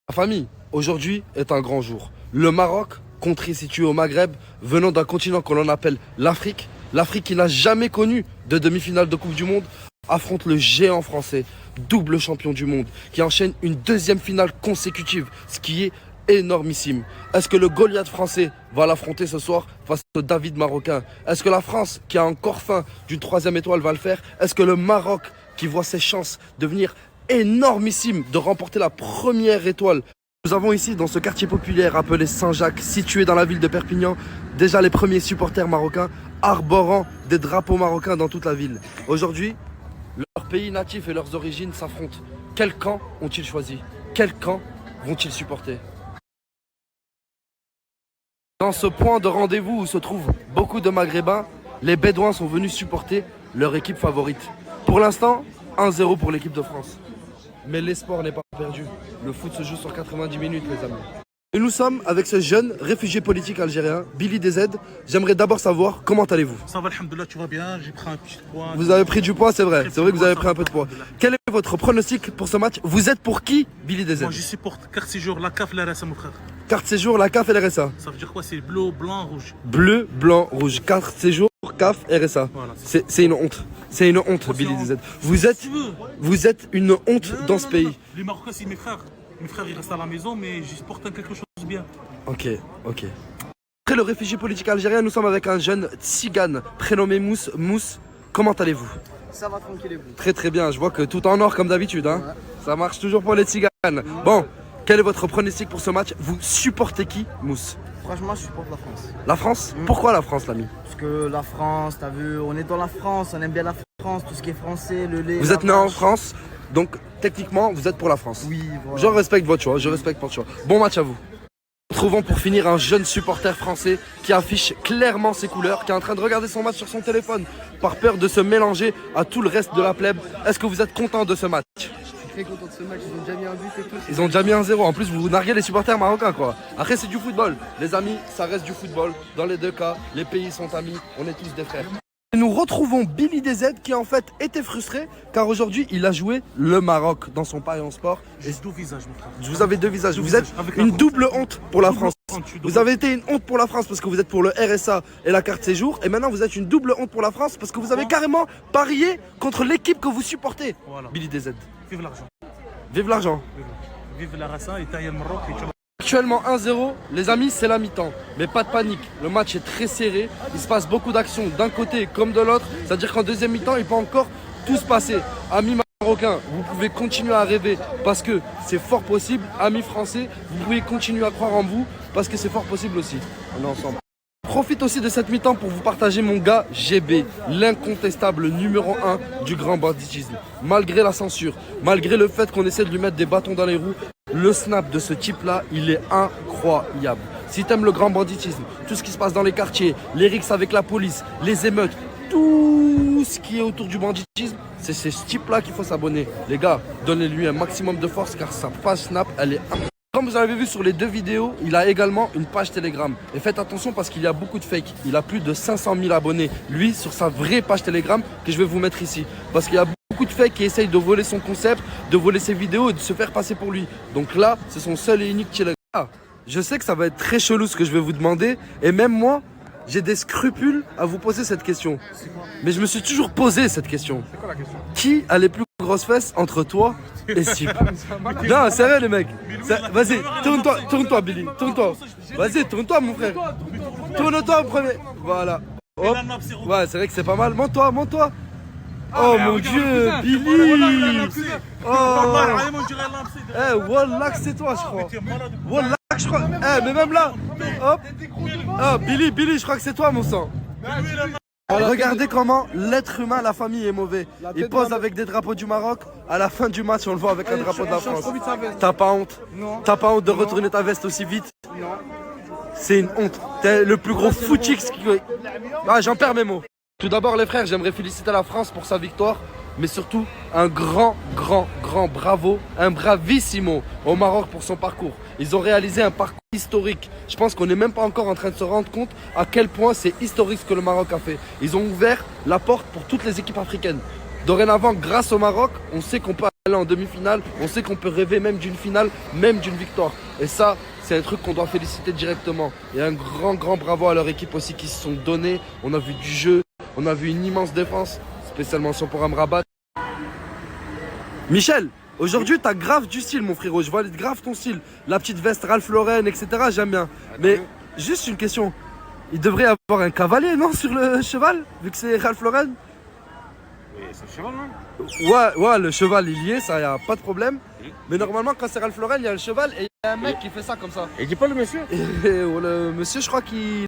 Ma famille, aujourd'hui est un grand jour. Le Maroc, contrée située au Maghreb, venant d'un continent que l'on appelle l'Afrique, l'Afrique qui n'a jamais connu de demi-finale de Coupe du Monde, affronte le géant français, double champion du monde, qui enchaîne une deuxième finale consécutive, ce qui est énormissime. Est-ce que le Goliath français va l'affronter ce soir face au David marocain? Est-ce que la France, qui a encore faim d'une troisième étoile, va le faire? Est-ce que le Maroc, qui voit ses chances devenir énormissime de remporter la première étoile? Nous avons ici, dans ce quartier populaire appelé Saint-Jacques, situé dans la ville de Perpignan, déjà les premiers supporters marocains arborant des drapeaux marocains dans toute la ville. Aujourd'hui, leur pays natif et leurs origines s'affrontent. Quel camp ont-ils choisi? Quel camp vont-ils supporter? Dans ce point de rendez-vous où se trouvent beaucoup de Maghrébins, les Bédouins sont venus supporter leur équipe favorite. Pour l'instant, 1-0 pour l'équipe de France. Mais l'espoir n'est pas perdu. Le foot se joue sur 90 minutes, les amis. Et nous sommes avec ce jeune réfugié politique algérien, Billy DZ. J'aimerais d'abord savoir comment allez-vous? Ça va, alhamdoulilah, tu vas bien, j'ai pris un petit poids. Vous avez pris du poids, c'est vrai. C'est vrai que vous avez pris un peu de poids. Quel est votre pronostic pour ce match? Vous êtes pour qui, Billy DZ? Moi, je supporte carte séjour, la CAF, la RSA, mon frère. Carte séjour, la CAF et l'RSA. Ça veut dire quoi? C'est bleu, blanc, rouge. Bleu, blanc, rouge. Carte séjour, CAF, RSA. Voilà, c'est une honte. C'est une honte, Billy DZ. Vous êtes une honte dans ce pays. Les Marocains, c'est mes frères. Mes frères, ils restent à la maison, mais je supporte quelque chose de bien. Ok. Après le réfugié politique algérien, nous sommes avec un jeune tzigane prénommé Mousse. Mousse, comment allez-vous? Ça va tranquille et vous? Très bien, je vois que tout en or comme d'habitude. Hein. Ouais. Ça marche toujours pour les tziganes. Bon, quel est votre pronostic pour ce match? Vous supportez qui, Mousse? Franchement, je supporte la France. La France? Pourquoi la France, l'ami? Parce que la France, t'as vu, on est dans la France, on aime bien la France, tout ce qui est français, le lait. Vous êtes né en France, donc techniquement, vous êtes pour la France. Oui, voilà. Je respecte votre choix, Bon match à vous. Trouvons pour finir un jeune supporter français qui affiche clairement ses couleurs, qui est en train de regarder son match sur son téléphone par peur de se mélanger à tout le reste de la plèbe. Est-ce que vous êtes content de ce match? Je suis très content de ce match, ils ont déjà mis un but et tout. Ils ont déjà mis un 0. En plus, vous narguez les supporters marocains, quoi. Après, c'est du football. Les amis, ça reste du football. Dans les deux cas, les pays sont amis. On est tous des frères. Et nous retrouvons Billy DZ qui en fait était frustré car aujourd'hui il a joué le Maroc dans son pari en sport. J'ai deux visages, mon frère. Vous avez deux visages. Vous êtes une double honte pour la France. Vous avez été une honte pour la France parce que vous êtes pour le RSA et la carte séjour. Et maintenant vous êtes une double honte pour la France parce que vous avez carrément parié contre l'équipe que vous supportez. Voilà. Billy DZ. Vive l'argent. Vive l'argent. Vive la RSA et taille le Maroc. Actuellement 1-0, les amis, c'est la mi-temps. Mais pas de panique, le match est très serré. Il se passe beaucoup d'actions d'un côté comme de l'autre. C'est-à-dire qu'en deuxième mi-temps, il peut encore tout se passer. Amis marocains, vous pouvez continuer à rêver parce que c'est fort possible. Amis français, vous pouvez continuer à croire en vous parce que c'est fort possible aussi. On est ensemble. Profite aussi de cette mi-temps pour vous partager mon gars GB, l'incontestable numéro 1 du grand banditisme. Malgré la censure, malgré le fait qu'on essaie de lui mettre des bâtons dans les roues, le snap de ce type-là, il est incroyable. Si t'aimes le grand banditisme, tout ce qui se passe dans les quartiers, les rixes avec la police, les émeutes, tout ce qui est autour du banditisme, c'est ce type-là qu'il faut s'abonner. Les gars, donnez-lui un maximum de force car sa page snap, elle est incroyable. Comme vous avez vu sur les deux vidéos, il a également une page Telegram. Et faites attention parce qu'il y a beaucoup de fake. Il a plus de 500 000 abonnés, lui, sur sa vraie page Telegram que je vais vous mettre ici. Parce qu'il y a beaucoup de fake qui essayent de voler son concept, de voler ses vidéos et de se faire passer pour lui. Donc là, c'est son seul et unique Telegram. Ah, je sais que ça va être très chelou ce que je vais vous demander. Et même moi, j'ai des scrupules à vous poser cette question. Mais je me suis toujours posé cette question. C'est quoi la question? Qui a les plus grosses fesses entre toi et Sip? Non, sérieux les mecs. Vas-y, tourne-toi Billy, tourne-toi. Vas-y, tourne-toi mon frère. Tourne-toi en premier. Voilà. Hop. Ouais, c'est vrai que c'est pas mal. Monte-toi. Oh mon dieu, Billy. Oh. Eh, Wallah que c'est toi je crois. Wallah que je crois. Eh, mais même là. Hop. Ah, Billy, je crois que c'est toi mon sang. Regardez comment l'être humain, la famille est mauvais. Il pose avec des drapeaux du Maroc. À la fin du match, on le voit avec un drapeau de la France. T'as pas honte? T'as pas honte de retourner ta veste aussi vite? C'est une honte. T'es le plus gros footix qui... Ah, j'en perds mes mots. Tout d'abord les frères, j'aimerais féliciter la France pour sa victoire. Mais surtout, un grand bravo, un bravissimo au Maroc pour son parcours. Ils ont réalisé un parcours historique. Je pense qu'on n'est même pas encore en train de se rendre compte à quel point c'est historique ce que le Maroc a fait. Ils ont ouvert la porte pour toutes les équipes africaines. Dorénavant, grâce au Maroc, on sait qu'on peut aller en demi-finale, on sait qu'on peut rêver même d'une finale, même d'une victoire. Et ça, c'est un truc qu'on doit féliciter directement. Et un grand bravo à leur équipe aussi qui se sont donnés. On a vu du jeu, on a vu une immense défense, spécialement mention pour Amrabat. Michel, aujourd'hui t'as grave du style mon frérot, je valide grave ton style. La petite veste Ralph Lauren, etc. j'aime bien. Mais juste une question, il devrait y avoir un cavalier non sur le cheval, vu que c'est Ralph Lauren? Oui, c'est le cheval, non? Ouais, le cheval il y est, ça y a pas de problème. Mais normalement quand c'est Ralph Lauren, il y a le cheval et il y a un mec qui fait ça comme ça. Et dis pas le monsieur? Et le monsieur je crois qu'il